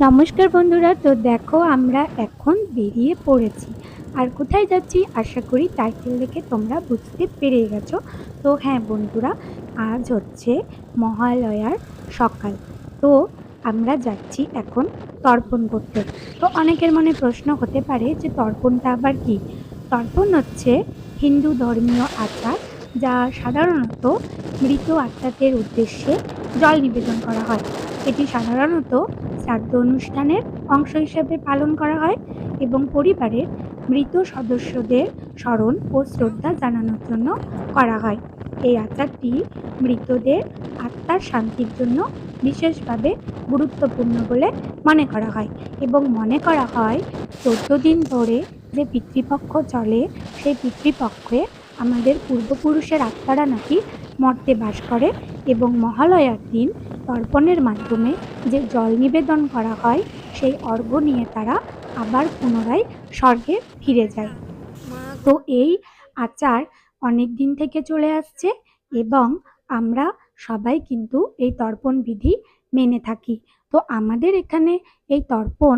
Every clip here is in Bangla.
নমস্কার বন্ধুরা, তো দেখো আমরা এখন বেরিয়ে পড়েছি। আর কোথায় যাচ্ছি আশা করি টাইটেল দেখে তোমরা বুঝতে পেরে গেছো। তো হ্যাঁ বন্ধুরা, আজ হচ্ছে মহালয়ার সকাল। তো আমরা যাচ্ছি এখন তর্পণ করতে। তো অনেকের মনে প্রশ্ন হতে পারে যে তর্পণটা আবার কি। তর্পণ হচ্ছে হিন্দু ধর্মীয় আচার, যা সাধারণত মৃত আত্মাদের উদ্দেশ্যে জল নিবেদন করা হয়। এটি সাধারণত শ্রাদ্ধ অনুষ্ঠানের অংশ হিসেবে পালন করা হয় এবং পরিবারের মৃত সদস্যদের স্মরণ ও শ্রদ্ধা জানানোর জন্য করা হয়। এই আচারটি মৃতদের আত্মার শান্তির জন্য বিশেষভাবে গুরুত্বপূর্ণ বলে মনে করা হয় এবং মনে করা হয় 14 দিন ধরে যে পিতৃপক্ষ চলে, সেই পিতৃপক্ষে আমাদের পূর্বপুরুষের আত্মারা নাকি মর্তে বাস করে এবং মহালয়ার দিন তর্পণের মাধ্যমে যে জল নিবেদন করা হয়, সেই অর্ঘ্য নিয়ে তারা আবার পুনরায় স্বর্গে ফিরে যায়। তো এই আচার অনেক দিন থেকে চলে আসছে এবং আমরা সবাই কিন্তু এই তর্পণ বিধি মেনে থাকি। তো আমাদের এখানে এই তর্পণ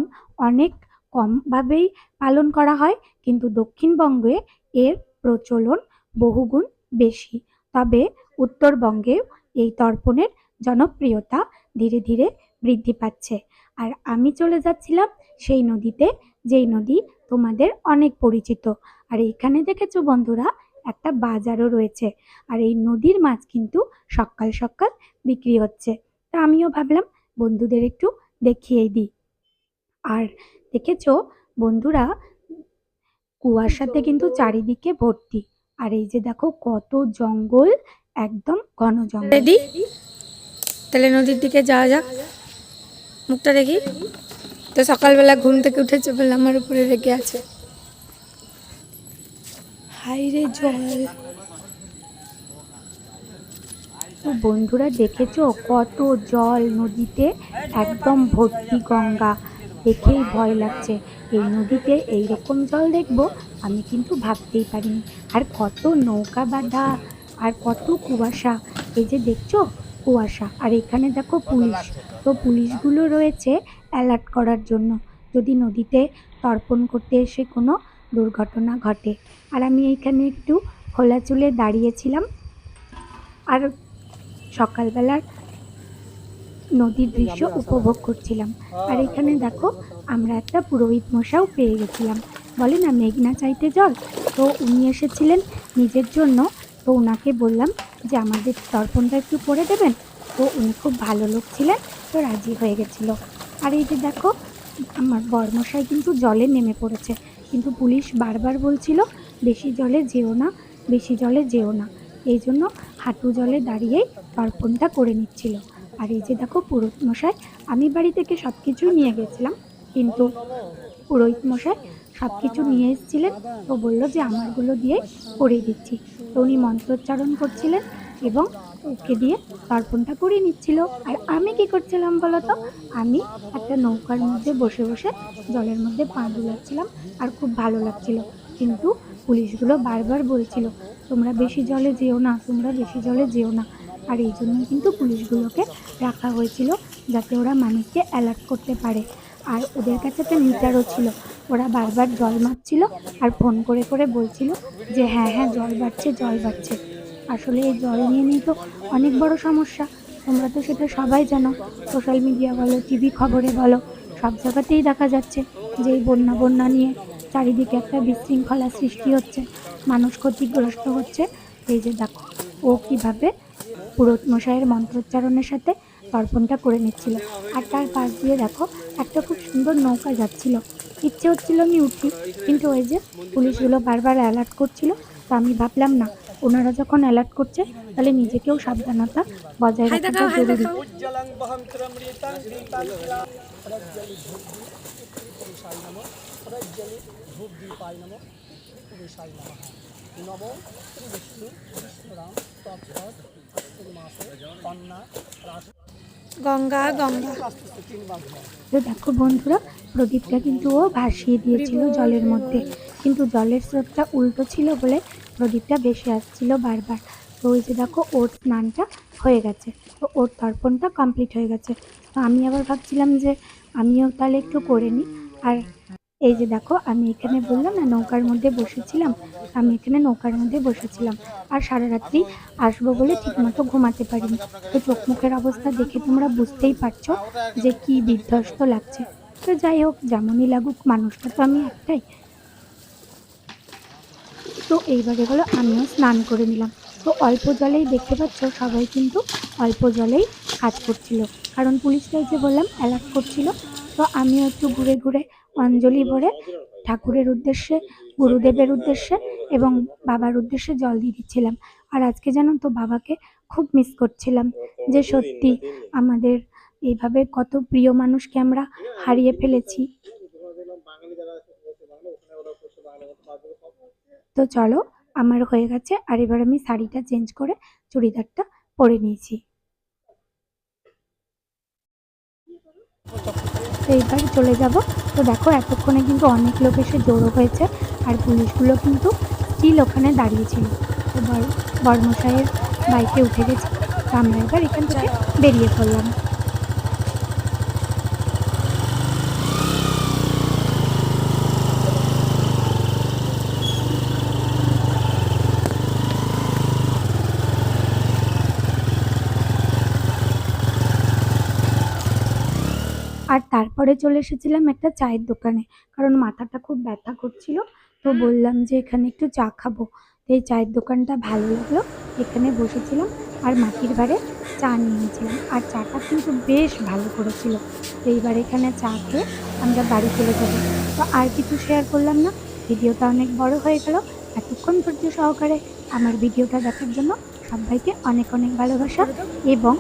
অনেক কমভাবেই পালন করা হয়, কিন্তু দক্ষিণবঙ্গে এর প্রচলন বহুগুণ বেশি। তবে উত্তরবঙ্গেও এই তর্পণের জনপ্রিয়তা ধীরে ধীরে বৃদ্ধি পাচ্ছে। আর আমি চলে যাচ্ছিলাম সেই নদীতে, যেই নদী তোমাদের অনেক পরিচিত। আর এইখানে দেখেছো বন্ধুরা, একটা বাজারও রয়েছে। আর এই নদীর মাছ কিন্তু সকাল সকাল বিক্রি হচ্ছে। তা আমিও ভাবলাম বন্ধুদের একটু দেখিয়ে দিই। আর দেখেছো বন্ধুরা, কুয়াশাতে কিন্তু চারিদিকে ভর্তি। আর এই যে দেখো কত জঙ্গল, একদম ঘন জঙ্গল। রেডি? তাহলে নদীর দিকে যাওয়া যাক। মুখটা দেখি। তো সকালবেলা ঘুম থেকে উঠেছে বলে আমার উপরে রেগে আছে। হাইরে জল। তো বন্ধুরা দেখেছো কত জল নদীতে, একদম ভর্তি গঙ্গা। দেখেই ভয় লাগছে, এই নদীতে এইরকম জল দেখবো আমি কিন্তু ভাবতেই পারিনি। আর কত নৌকা বাঁধা, আর কত কুয়াশা। এই যে দেখছো কুয়াশা, আর এখানে দেখো পুলিশ। তো পুলিশগুলো রয়েছে অ্যালার্ট করার জন্য, যদি নদীতে তর্পণ করতে এসে কোনো দুর্ঘটনা ঘটে। আর আমি এইখানে একটু খোলা চুলে দাঁড়িয়েছিলাম আর সকালবেলার নদীর দৃশ্য উপভোগ করছিলাম। আর এখানে দেখো আমরা একটা পুরোহিত মশাও পেয়ে গেছিলাম। বলে না মেঘ না চাইতে জল, তো উনি এসেছিলেন নিজের জন্য। তো ওনাকে বললাম যে আমাদের তর্পণটা একটু করে দেবেন। তো উনি খুব ভালো লোক ছিলেন, তো রাজি হয়ে গেছিল। আর এই যে দেখো আমার বরমশাই কিন্তু জলে নেমে পড়েছে, কিন্তু পুলিশ বারবার বলছিল বেশি জলে যেও না, বেশি জলে যেও না। এই জন্য হাঁটু জলে দাঁড়িয়েই তর্পণটা করে নিচ্ছিল। আর এই যে দেখো পুরোহিত মশাই, আমি বাড়ি থেকে সব কিছুই নিয়ে গেছিলাম, কিন্তু পুরোহিত মশাই সব কিছু নিয়ে এসেছিলেন। তো বললো যে আমারগুলো দিয়ে করিয়ে দিচ্ছি। তো উনি মন্ত্রোচ্চারণ করছিলেন এবং ওকে দিয়ে তর্পণটা করিয়ে নিচ্ছিল। আর আমি কি করছিলাম বলতো, আমি একটা নৌকার মধ্যে বসে বসে জলের মধ্যে পা দুলাচ্ছিলাম আর খুব ভালো লাগছিল। কিন্তু পুলিশগুলো বারবার বলছিল তোমরা বেশি জলে যেও না, তোমরা বেশি জলে যেও না। আর এই জন্যই কিন্তু পুলিশগুলোকে রাখা হয়েছিল, যাতে ওরা মানুষকে অ্যালার্ট করতে পারে। আর ওদের কাছে একটা মিটারও ছিল, ওরা বারবার জল মাপছিল আর ফোন করে করে বলছিল যে হ্যাঁ হ্যাঁ জল বাড়ছে জল বাড়ছে। আসলে এই জল নিয়ে তো অনেক বড় সমস্যা, তোমরা তো সেটা সবাই জানো। সোশ্যাল মিডিয়া বলো, টিভি খবরে বলো, সব জায়গাতেই দেখা যাচ্ছে যে এই বন্যা বন্যা নিয়ে চারিদিকে একটা বিশৃঙ্খলা সৃষ্টি হচ্ছে, মানুষ ক্ষতিগ্রস্ত হচ্ছে। এই যে দেখো ও কিভাবে পুরোহিত মশাইয়ের মন্ত্রোচ্চারণের সাথে তর্পণটা করে নিচ্ছিল। আর তার পাশ দিয়ে দেখো একটা খুব সুন্দর নৌকা যাচ্ছিল। ইচ্ছে হচ্ছিল আমি উঠি, কিন্তু ওই যে পুলিশগুলো বারবার অ্যালার্ট করছিল। তো আমি ভাবলাম না, ওনারা যখন অ্যালার্ট করছে তাহলে নিজেকেও সাবধানতা বজায় হাই রাখাটা দেখাও, হাই জরুরি। দেখাও। গঙ্গা গঙ্গা। তো দেখো বন্ধুরা, প্রদীপটা কিন্তু ও ভাসিয়ে দিয়েছিল জলের মধ্যে, কিন্তু জলের স্রোতটা উল্টো ছিল বলে প্রদীপটা ভেসে আসছিল বারবার। তো ওই যে দেখো ওর স্নানটা হয়ে গেছে, তো ওর তর্পণটা কমপ্লিট হয়ে গেছে। তো আমি আবার ভাবছিলাম যে আমিও তাহলে একটু করে নিই। আর এই যে দেখো, আমি এখানে বললাম না নৌকার মধ্যে বসেছিলাম, আমি এখানে নৌকার মধ্যে বসেছিলাম। আর সারা রাত্রি আসবো বলে ঠিকমতো ঘুমাতে পারিনি। তো চোখ মুখের অবস্থা দেখে তোমরা বুঝতেই পারছো যে কি বিধ্বস্ত লাগছে। তো যাই হোক, যেমনই লাগুক, মানুষটা তো আমি একটাই। তো এইবারে হলো আমিও স্নান করে নিলাম। তো অল্প জলেই দেখতে পাচ্ছ, সবাই কিন্তু অল্প জলেই কাজ করছিল, কারণ পুলিশরাই যে বললাম অ্যালার্ট করছিল। তো আমিও একটু ঘুরে ঘুরে অঞ্জলি ভরে ঠাকুরের উদ্দেশ্যে, গুরুদেবের উদ্দেশ্যে এবং বাবার উদ্দেশ্যে জল দিয়ে দিচ্ছিলাম। আর আজকে জানো তো, বাবাকে খুব মিস করছিলাম, যে সত্যি আমাদের এইভাবে কত প্রিয় মানুষকে আমরা হারিয়ে ফেলেছি। তো চলো, আমার হয়ে গেছে। আর এবার আমি শাড়িটা চেঞ্জ করে চুড়িদারটা পরে নিয়েছি। তো এইবার চলে যাব। তো দেখো, এতক্ষণে কিন্তু অনেক লোক এসে জড়ো হয়েছে, আর পুলিশগুলো কিন্তু স্টিল ওখানে দাঁড়িয়েছিল। তো বর্মশাইয়ের বাইকে উঠে গেছি। তো আমরা এবার এখান থেকে বেরিয়ে পড়লাম। আর তারপরে চলে এসেছিলাম একটা চায়ের দোকানে, কারণ মাথাটা খুব ব্যথা করছিল। তো বললাম যে এখানে একটু চা খাবো। তো এই চায়ের দোকানটা ভালো লাগলো, এখানে বসেছিলাম আর মাটির ভাঁড়ে চা নিয়ে নিয়েছিলাম। আর চাটা কিন্তু বেশ ভালো করেছিল। তো এইবার এখানে চা খেয়ে আমরা বাড়ি চলে যাবো। তো আর কিছু শেয়ার করলাম না, ভিডিওটা অনেক বড় হয়ে গেল। এতক্ষণ ধৈর্য সহকারে আমার ভিডিওটা দেখার জন্য সবাইকে অনেক অনেক ভালোবাসা এবং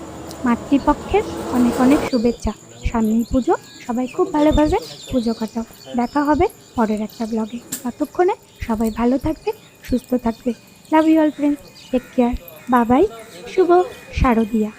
মাতৃপক্ষের অনেক অনেক শুভেচ্ছা। সামনেই পুজো, সবাই খুব ভালোভাবে পুজো কাটাও। দেখা হবে পরের একটা ব্লগে। ততক্ষণে সবাই ভালো থাকবে, সুস্থ থাকবে। Love you all friends, take care, Babai. শুভ শারদিয়া।